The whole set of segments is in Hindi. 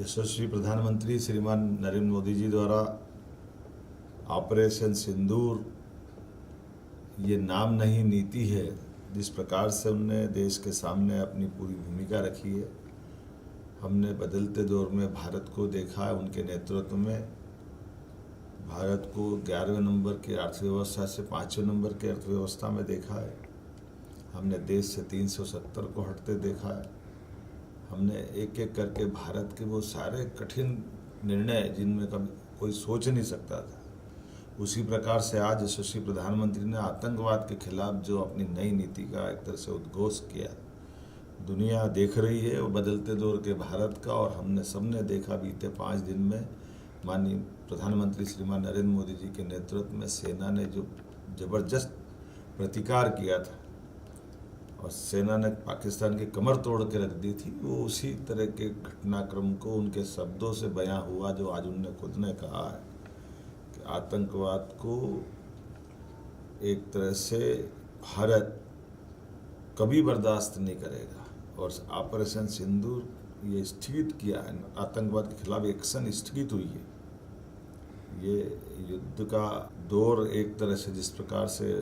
यशस्वी प्रधानमंत्री श्रीमान नरेंद्र मोदी जी द्वारा ऑपरेशन सिंदूर ये नाम नहीं नीति है, जिस प्रकार से उनने देश के सामने अपनी पूरी भूमिका रखी है। हमने बदलते दौर में भारत को देखा है, उनके नेतृत्व में भारत को 11वें नंबर की अर्थव्यवस्था से 5वें नंबर की अर्थव्यवस्था में देखा है। हमने देश से 370 को हटते देखा है। हमने एक एक करके भारत के वो सारे कठिन निर्णय जिनमें कभी कोई सोच नहीं सकता था, उसी प्रकार से आज यशस्वी प्रधानमंत्री ने आतंकवाद के खिलाफ जो अपनी नई नीति का एक तरह से उद्घोष किया, दुनिया देख रही है वो बदलते दौर के भारत का। और हमने सबने देखा बीते 5 दिन में माननीय प्रधानमंत्री श्रीमान नरेंद्र मोदी जी के नेतृत्व में सेना ने जो जबरदस्त प्रतिकार किया था और सेना ने पाकिस्तान की कमर तोड़ के रख दी थी, वो उसी तरह के घटनाक्रम को उनके शब्दों से बयां हुआ जो आज उनने खुद ने कहा है कि आतंकवाद को एक तरह से भारत कभी बर्दाश्त नहीं करेगा। और ऑपरेशन सिंदूर ये स्थगित किया है, आतंकवाद के खिलाफ एक्शन स्थगित हुई है। ये युद्ध का दौर एक तरह से जिस प्रकार से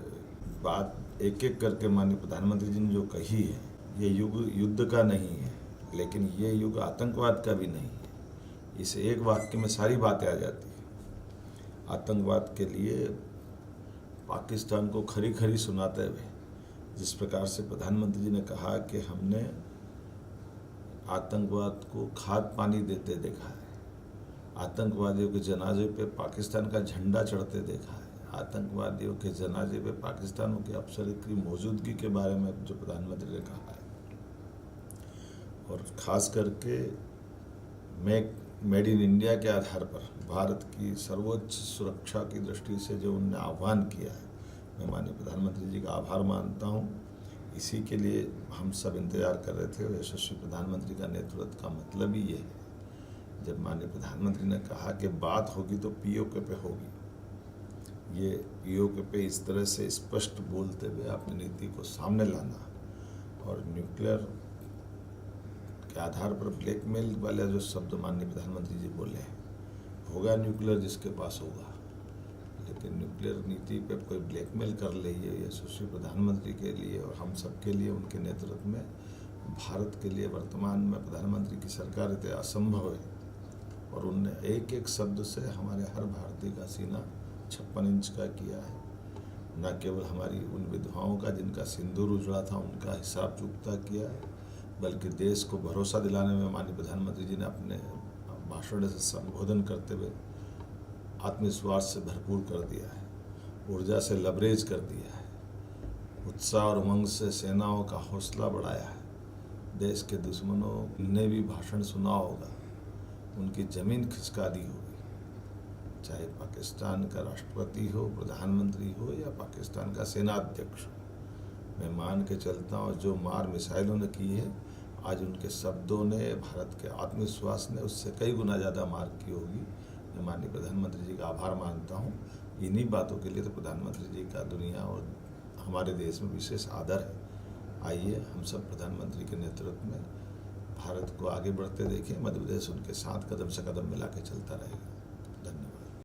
बात एक एक करके माननीय प्रधानमंत्री जी ने जो कही है, ये युग युद्ध का नहीं है, लेकिन ये युग आतंकवाद का भी नहीं है। इस एक वाक्य में सारी बातें आ जाती है। आतंकवाद के लिए पाकिस्तान को खरी खरी सुनाते हुए जिस प्रकार से प्रधानमंत्री जी ने कहा कि हमने आतंकवाद को खाद पानी देते देखा है, आतंकवादियों के जनाजे पे पाकिस्तान का झंडा चढ़ते देखा है, आतंकवादियों के जनाजे पे पाकिस्तानों के अफसर की मौजूदगी के बारे में जो प्रधानमंत्री ने कहा है, और ख़ास करके मेड इन इंडिया के आधार पर भारत की सर्वोच्च सुरक्षा की दृष्टि से जो उन्होंने आह्वान किया है, मैं माननीय प्रधानमंत्री जी का आभार मानता हूँ। इसी के लिए हम सब इंतजार कर रहे थे। यशस्वी प्रधानमंत्री का नेतृत्व का मतलब ही ये है, जब माननीय प्रधानमंत्री ने कहा कि बात होगी तो पीओके पे होगी, ये पीओके पे इस तरह से स्पष्ट बोलते हुए अपनी नीति को सामने लाना और न्यूक्लियर के आधार पर ब्लैकमेल वाले जो शब्द माननीय प्रधानमंत्री जी बोले हैं, होगा न्यूक्लियर जिसके पास होगा, लेकिन न्यूक्लियर नीति पे कोई ब्लैकमेल कर ले, ये यशस्वी प्रधानमंत्री के लिए और हम सब के लिए उनके नेतृत्व में भारत के लिए वर्तमान में प्रधानमंत्री की सरकार इतने असंभव है। और उनने एक एक शब्द से हमारे हर भारतीय का सीना 56 इंच का किया है। न केवल हमारी उन विधवाओं का जिनका सिंदूर उजड़ा था उनका हिसाब चुकता किया है, बल्कि देश को भरोसा दिलाने में माननीय प्रधानमंत्री जी ने अपने भाषण से संबोधन करते हुए आत्मविश्वास से भरपूर कर दिया है, ऊर्जा से लबरेज कर दिया है, उत्साह और उमंग से सेनाओं का हौसला बढ़ाया है। देश के दुश्मनों ने भी भाषण सुना होगा, उनकी ज़मीन खिसका दी होगी, चाहे पाकिस्तान का राष्ट्रपति हो, प्रधानमंत्री हो या पाकिस्तान का सेनाध्यक्ष हो। मैं मान के चलता हूँ जो मार मिसाइलों ने की है, आज उनके शब्दों ने, भारत के आत्मविश्वास ने उससे कई गुना ज़्यादा मार की होगी। मैं माननीय प्रधानमंत्री जी का आभार मानता हूँ। इन्हीं बातों के लिए तो प्रधानमंत्री जी का दुनिया और हमारे देश में विशेष आदर है। आइए हम सब प्रधानमंत्री के नेतृत्व में भारत को आगे बढ़ते देखें। मध्य प्रदेश उनके साथ कदम से कदम मिला के चलता रहेगा।